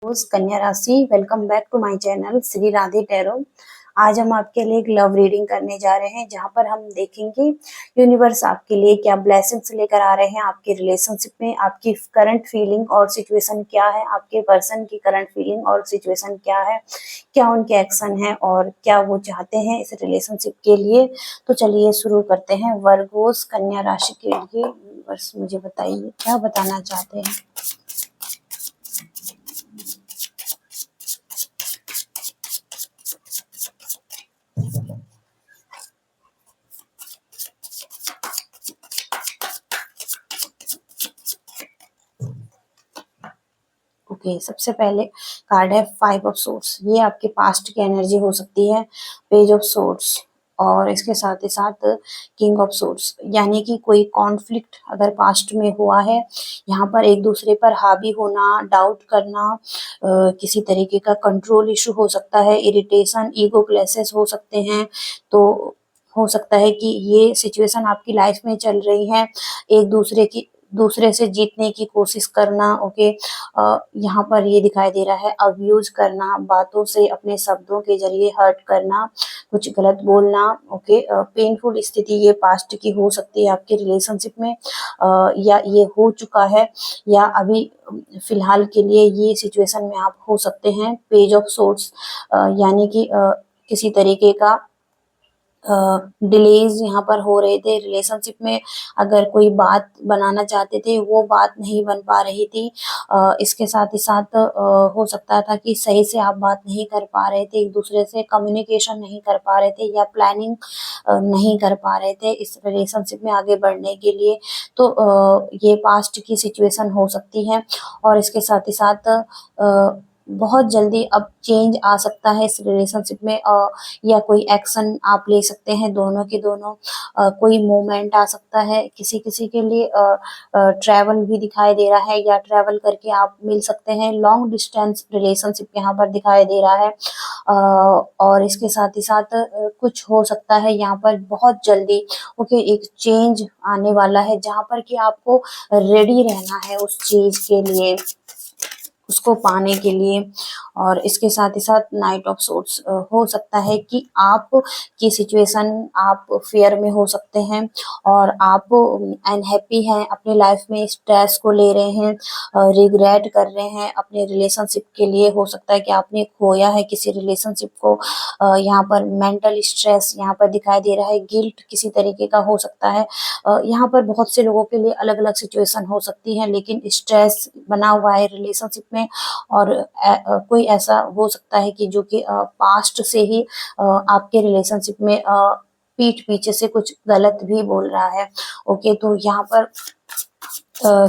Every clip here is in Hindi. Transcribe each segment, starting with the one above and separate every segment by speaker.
Speaker 1: कन्या राशि, welcome back to my channel Shri Radhe tarot. आज हम आपके लिए एक लव रीडिंग करने जा रहे हैं, जहां पर हम देखेंगे यूनिवर्स आपके लिए क्या ब्लेसिंग्स लेकर आ रहे हैं आपके रिलेशनशिप में। आपकी करंट फीलिंग और सिचुएशन क्या है, आपके पर्सन की करंट फीलिंग और सिचुएशन क्या है, क्या उनके एक्शन है और क्या वो चाहते हैं इस रिलेशनशिप के लिए। तो चलिए शुरू करते हैं। वर्गोस कन्या राशि के लिए यूनिवर्स मुझे बताइए क्या बताना चाहते हैं। ओके, सबसे पहले कार्ड है 5 ऑफ सोर्ड्स। ये आपके पास्ट की एनर्जी हो सकती है। पेज ऑफ सोर्ड्स और इसके साथ ही साथ किंग ऑफ सोर्ड्स, यानी कि कोई कॉन्फ्लिक्ट अगर पास्ट में हुआ है, यहाँ पर एक दूसरे पर हावी होना, डाउट करना, किसी तरीके का कंट्रोल इशू हो सकता है, इरिटेशन, ईगो क्लैशेस हो सकते हैं। तो हो सकता है कि ये सिचुएशन आपकी लाइफ में चल रही है। एक दूसरे से जीतने की कोशिश करना। ओके, यहाँ पर ये दिखाई दे रहा है अब्यूज करना, बातों से अपने शब्दों के जरिए हर्ट करना, कुछ गलत बोलना। ओके, पेनफुल स्थिति ये पास्ट की हो सकती है आपके रिलेशनशिप में, या ये हो चुका है, या अभी फिलहाल के लिए ये सिचुएशन में आप हो सकते हैं। पेज ऑफ सोर्ड्स, यानी कि किसी तरीके का डिलेज यहाँ पर हो रहे थे रिलेशनशिप में। अगर कोई बात बनाना चाहते थे, वो बात नहीं बन पा रही थी। इसके साथ ही साथ हो सकता था कि सही से आप बात नहीं कर पा रहे थे, एक दूसरे से कम्युनिकेशन नहीं कर पा रहे थे, या प्लानिंग नहीं कर पा रहे थे इस रिलेशनशिप में आगे बढ़ने के लिए। तो ये पास्ट की सिचुएशन हो सकती है। और इसके साथ ही साथ बहुत जल्दी अब चेंज आ सकता है इस रिलेशनशिप में, या कोई एक्शन आप ले सकते हैं दोनों के दोनों। कोई मोमेंट आ सकता है, किसी किसी के लिए ट्रैवल भी दिखाई दे रहा है, या ट्रैवल करके आप मिल सकते हैं। लॉन्ग डिस्टेंस रिलेशनशिप यहाँ पर दिखाई दे रहा है। और इसके साथ ही साथ कुछ हो सकता है यहाँ पर बहुत जल्दी। ओके, एक चेंज आने वाला है, जहाँ पर कि आपको रेडी रहना है उस चीज के लिए, उसको पाने के लिए। और इसके साथ ही साथ नाइट ऑफ सोर्ड्स, हो सकता है कि आप की सिचुएशन, आप फेयर में हो सकते हैं और आप अनहैप्पी हैं अपने लाइफ में, स्ट्रेस को ले रहे हैं, रिग्रेट कर रहे हैं अपने रिलेशनशिप के लिए। हो सकता है कि आपने खोया है किसी रिलेशनशिप को। यहाँ पर मेंटल स्ट्रेस यहाँ पर दिखाई दे रहा है, गिल्ट किसी तरीके का हो सकता है। यहाँ पर बहुत से लोगों के लिए अलग अलग सिचुएशन हो सकती है, लेकिन स्ट्रेस बना हुआ है रिलेशनशिप में। और कोई ऐसा हो सकता है कि जो कि पास्ट से ही आपके रिलेशनशिप में पीठ पीछे से कुछ गलत भी बोल रहा है। ओके, तो यहाँ पर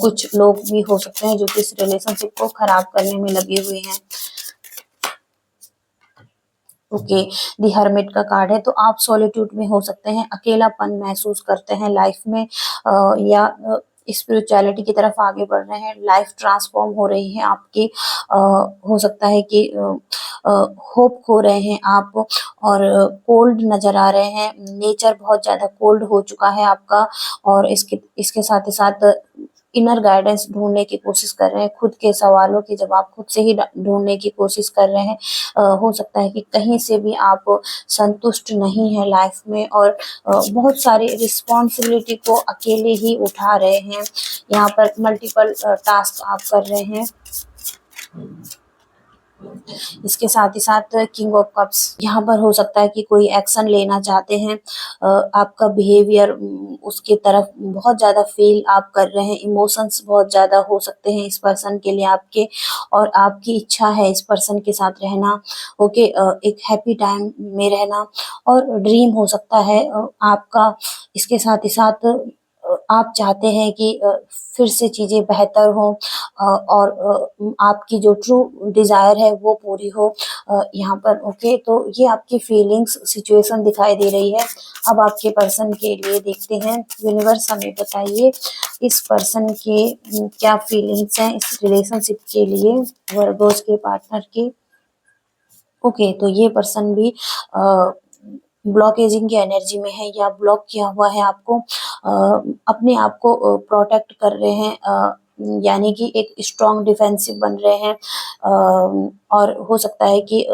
Speaker 1: कुछ लोग भी हो सकते हैं जो कि इस रिलेशनशिप को खराब करने में लगे हुए हैं। ओके, दी हर्मिट का कार्ड है। तो आप सॉलिट्यूड में हो सकते हैं, अकेलापन महसूस करते हैं लाइफ में, या स्पिरिचुअलिटी की तरफ आगे बढ़ रहे हैं, लाइफ ट्रांसफॉर्म हो रही है आपकी। हो सकता है कि होप खो रहे हैं आप, और कोल्ड नजर आ रहे हैं, नेचर बहुत ज्यादा कोल्ड हो चुका है आपका। और इसके इसके साथ ही साथ इनर गाइडेंस ढूंढने की कोशिश कर रहे हैं, खुद के सवालों के जवाब खुद से ही ढूंढने की कोशिश कर रहे हैं। हो सकता है कि कहीं से भी आप संतुष्ट नहीं है लाइफ में, और बहुत सारी रिस्पॉन्सिबिलिटी को अकेले ही उठा रहे हैं। यहाँ पर मल्टीपल टास्क आप कर रहे हैं। इसके साथ ही साथ किंग ऑफ कप्स, यहाँ पर हो सकता है कि कोई एक्शन लेना चाहते हैं। आपका बिहेवियर उसके तरफ बहुत ज्यादा फील आप कर रहे हैं, इमोशंस बहुत ज्यादा हो सकते हैं इस पर्सन के लिए आपके, और आपकी इच्छा है इस पर्सन के साथ रहना। ओके, एक हैप्पी टाइम में रहना, और ड्रीम हो सकता है आपका। इसके साथ ही साथ आप चाहते हैं कि फिर से चीजें बेहतर हों, और आपकी जो ट्रू डिजायर है वो पूरी हो यहाँ पर। ओके, तो ये आपकी फीलिंग्स सिचुएशन दिखाई दे रही है। अब आपके पर्सन के लिए देखते हैं, यूनिवर्स हमें बताइए इस पर्सन के क्या फीलिंग्स हैं इस रिलेशनशिप के लिए, वर्गोस के पार्टनर की। ओके, तो ये पर्सन भी ब्लॉकेजिंग की एनर्जी में है, या ब्लॉक किया हुआ है आपको, अपने आप को प्रोटेक्ट कर रहे हैं यानी कि एक स्ट्रॉन्ग डिफेंसिव बन रहे हैं, और हो सकता है कि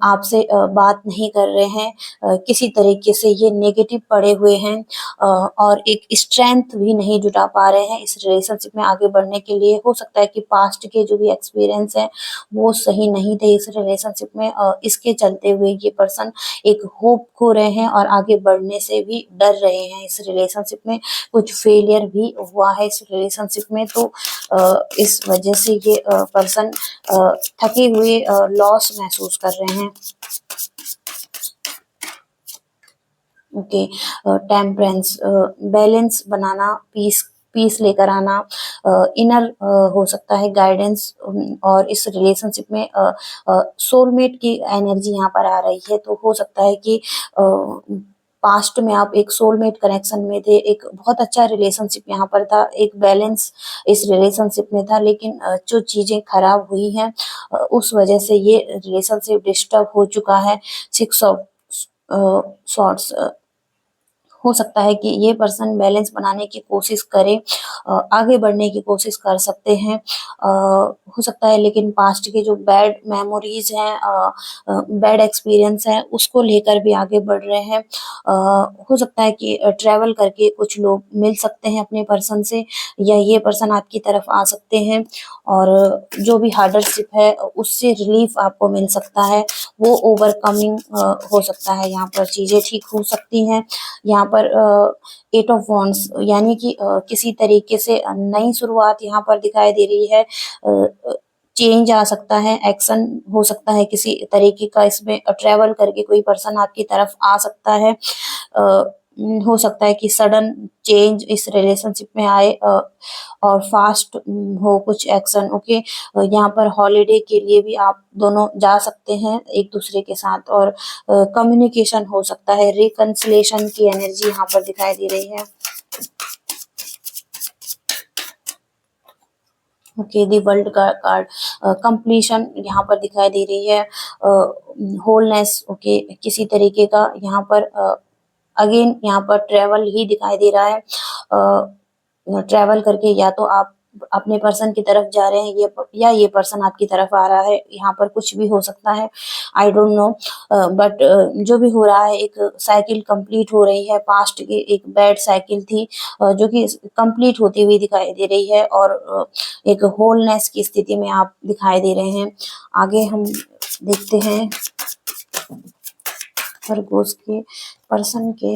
Speaker 1: आपसे बात नहीं कर रहे हैं, किसी तरीके से ये नेगेटिव पड़े हुए हैं, और एक स्ट्रेंथ भी नहीं जुटा पा रहे हैं इस रिलेशनशिप में आगे बढ़ने के लिए। हो सकता है कि पास्ट के जो भी एक्सपीरियंस है वो सही नहीं थे इस रिलेशनशिप में, इसके चलते हुए ये पर्सन एक होप खो रहे हैं और आगे बढ़ने से भी डर रहे हैं इस रिलेशनशिप में। कुछ फेलियर भी हुआ है इस रिलेशनशिप में, तो इस वजह से ये पर्सन थके हुए लॉस महसूस कर रहे हैं। ओके, टेम्परेंस, बैलेंस बनाना, पीस पीस लेकर आना, इनर हो सकता है गाइडेंस, और इस रिलेशनशिप में सोलमेट की एनर्जी यहाँ पर आ रही है। तो हो सकता है कि पास्ट में आप एक सोलमेट कनेक्शन में थे, एक बहुत अच्छा रिलेशनशिप यहाँ पर था, एक बैलेंस इस रिलेशनशिप में था, लेकिन जो चीजें खराब हुई हैं उस वजह से ये रिलेशनशिप डिस्टर्ब हो चुका है। 6 ऑफ सॉर्ट्स, हो सकता है कि ये पर्सन बैलेंस बनाने की कोशिश करे, आगे बढ़ने की कोशिश कर सकते हैं, हो सकता है, लेकिन पास्ट के जो बैड मेमोरीज हैं, बैड एक्सपीरियंस हैं, उसको लेकर भी आगे बढ़ रहे हैं। हो सकता है कि ट्रैवल करके कुछ लोग मिल सकते हैं अपने पर्सन से, या ये पर्सन आपकी तरफ आ सकते हैं, और जो भी हार्डशिप है उससे रिलीफ आपको मिल सकता है, वो ओवरकमिंग हो सकता है, यहाँ पर चीजें ठीक हो सकती हैं। यहाँ पर 8 ऑफ वॉन्ड्स, यानी कि किसी तरीके से नई शुरुआत यहाँ पर दिखाई दे रही है, चेंज आ सकता है, एक्शन हो सकता है किसी तरीके का, इसमें ट्रेवल करके कोई पर्सन आपकी तरफ आ सकता है, हो सकता है कि सडन चेंज इस रिलेशनशिप में आए, और फास्ट हो कुछ एक्शन। ओके, यहाँ पर हॉलिडे के लिए भी आप दोनों जा सकते हैं एक दूसरे के साथ, और कम्युनिकेशन हो सकता है, रिकंसिलेशन की एनर्जी यहाँ पर दिखाई दे रही है। ओके, दी वर्ल्ड का कार्ड, कंप्लीशन यहाँ पर दिखाई दे रही है, होलनेस। ओके, किसी तरीके का यहाँ पर अगेन यहाँ पर ट्रेवल ही दिखाई दे रहा है, ट्रैवल करके या तो आप अपने पर्सन की तरफ जा रहे हैं, या ये पर्सन आपकी तरफ आ रहा है, यहाँ पर कुछ भी हो सकता है, आई डोंट नो, बट जो भी हो रहा है, एक साइकिल कंप्लीट हो रही है, पास्ट की एक बैड साइकिल थी जो कि कंप्लीट होती हुई दिखाई दे रही है, और एक होलनेस की स्थिति में आप दिखाई दे रहे हैं। आगे हम देखते हैं खरगोश के पर्सन के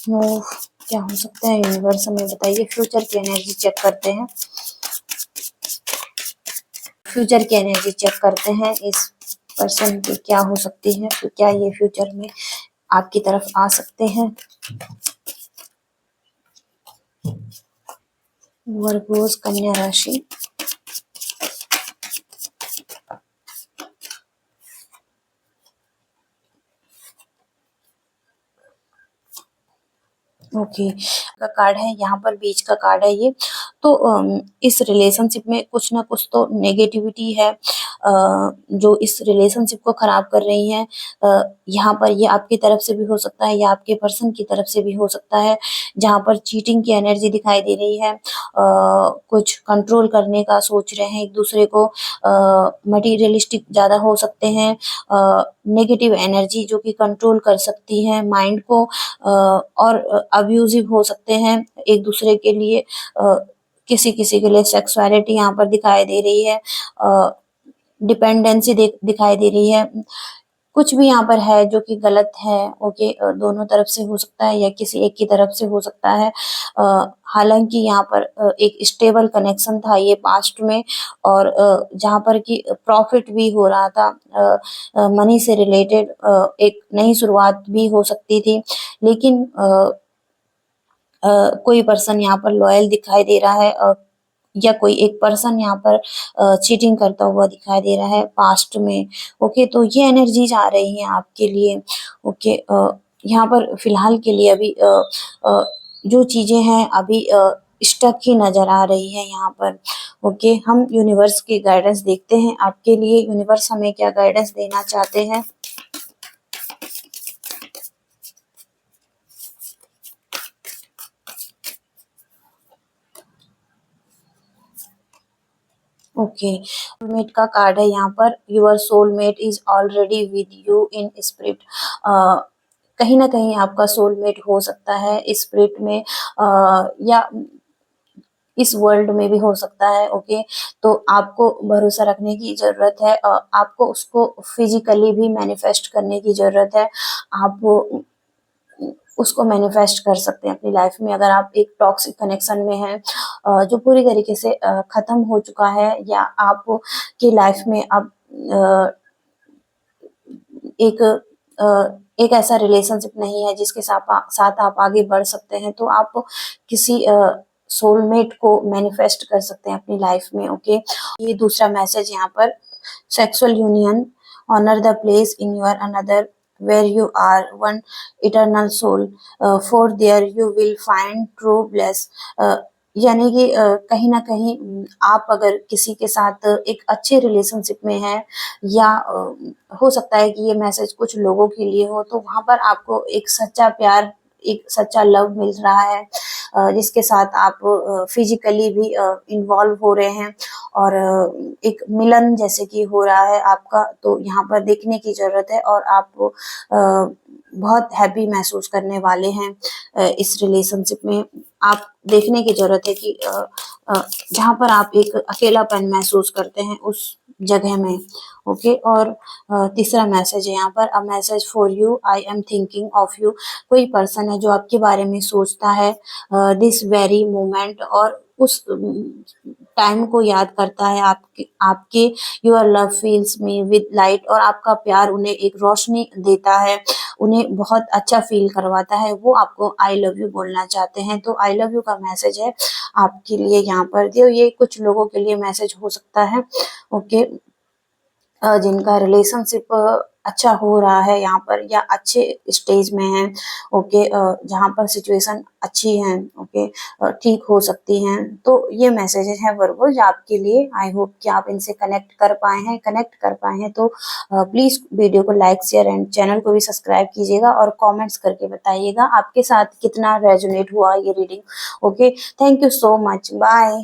Speaker 1: मूव क्या हो सकता है, यूनिवर्स हमें बताइए। फ्यूचर की एनर्जी चेक करते हैं, फ्यूचर की एनर्जी चेक करते हैं, इस पर्सन की क्या हो सकती है, तो क्या ये फ्यूचर में आपकी तरफ आ सकते हैं। वर्गोस कन्या राशि, ओके, का कार्ड है यहाँ पर, बीच का कार्ड है ये। तो इस रिलेशनशिप में कुछ ना कुछ तो नेगेटिविटी है, जो इस रिलेशनशिप को खराब कर रही है। यहाँ पर ये आपकी तरफ से भी हो सकता है, या आपके पर्सन की तरफ से भी हो सकता है, जहाँ पर चीटिंग की एनर्जी दिखाई दे रही है, कुछ कंट्रोल करने का सोच रहे हैं एक दूसरे को, मटीरियलिस्टिक ज्यादा हो सकते हैं, नेगेटिव एनर्जी जो कि कंट्रोल कर सकती है माइंड को, और अब्यूजिव हो सकते हैं एक दूसरे के लिए, किसी किसी के लिए सेक्सुअलिटी यहाँ पर दिखाई दे रही है, डिपेंडेंसी दिखाई दे रही है, कुछ भी यहाँ पर है जो कि गलत है। ओके, दोनों तरफ से हो सकता है या किसी एक की तरफ से हो सकता है, हालांकि यहाँ पर एक स्टेबल कनेक्शन था ये पास्ट में, और जहाँ पर कि प्रॉफिट भी हो रहा था, मनी से रिलेटेड एक नई शुरुआत भी हो सकती थी, लेकिन कोई पर्सन यहाँ पर लॉयल दिखाई दे रहा है, या कोई एक पर्सन यहाँ पर चीटिंग करता हुआ दिखाई दे रहा है पास्ट में। ओके, तो ये एनर्जीज आ रही हैं आपके लिए। ओके, यहाँ पर फिलहाल के लिए अभी जो चीजें हैं अभी स्टक ही नजर आ रही है यहाँ पर। ओके, हम यूनिवर्स की गाइडेंस देखते हैं आपके लिए, यूनिवर्स हमें क्या गाइडेंस देना चाहते हैं। ओके, सोलमेट का कार्ड है यहाँ पर। Your soulmate is already with you in spirit. कहीं ना कहीं आपका सोलमेट हो सकता है स्पिरिट में, या इस वर्ल्ड में भी हो सकता है। ओके, तो आपको भरोसा रखने की जरूरत है, आपको उसको फिजिकली भी मैनिफेस्ट करने की जरूरत है। आप उसको मैनिफेस्ट कर सकते हैं अपनी लाइफ में। अगर आप एक टॉक्सिक कनेक्शन में हैं, जो पूरी तरीके से खत्म हो चुका है, या आप की लाइफ में अब एक एक ऐसा रिलेशनशिप नहीं है जिसके साथ आप आगे बढ़ सकते हैं, तो आप किसी सोलमेट को मैनिफेस्ट कर सकते हैं अपनी लाइफ में। ओके, ये दूसरा मैसेज यहाँ पर। Sexual union, honour the place in your another where you are one eternal soul, for there you will find true bliss। यानी कि कहीं ना कहीं आप अगर किसी के साथ एक अच्छे रिलेशनशिप में हैं, या हो सकता है कि ये मैसेज कुछ लोगों के लिए हो, तो वहां पर आपको एक सच्चा प्यार, एक सच्चा लव मिल रहा है, जिसके साथ आप फिजिकली भी इन्वॉल्व हो रहे हैं, और एक मिलन जैसे कि हो रहा है आपका। तो यहाँ पर देखने की जरूरत है, और आप बहुत हैप्पी महसूस करने वाले हैं इस रिलेशनशिप में। आप देखने की जरूरत है कि जहाँ पर आप एक अकेलापन महसूस करते हैं उस जगह में। ओके, और तीसरा मैसेज है यहाँ पर। A message for you, I am thinking of you. कोई पर्सन है जो आपके बारे में सोचता है दिस वेरी मोमेंट, और उस टाइम को याद करता है आपके आपके your love feels me with light, और आपका प्यार उन्हें एक रोशनी देता है, उन्हें बहुत अच्छा फील करवाता है। वो आपको आई लव यू बोलना चाहते हैं, तो आई लव यू का मैसेज है आपके लिए यहाँ पर। ये कुछ लोगों के लिए मैसेज हो सकता है। ओके, जिनका रिलेशनशिप अच्छा हो रहा है यहाँ पर, या अच्छे स्टेज में है। ओके, जहाँ पर सिचुएशन अच्छी है। ओके, ठीक हो सकती हैं। तो ये मैसेजेस हैं वर्बल आपके लिए। आई होप कि आप इनसे कनेक्ट कर पाए हैं। तो प्लीज वीडियो को लाइक, शेयर एंड चैनल को भी सब्सक्राइब कीजिएगा, और कमेंट्स करके बताइएगा आपके साथ कितना रेजोनेट हुआ ये reading. Okay, thank you so much, bye.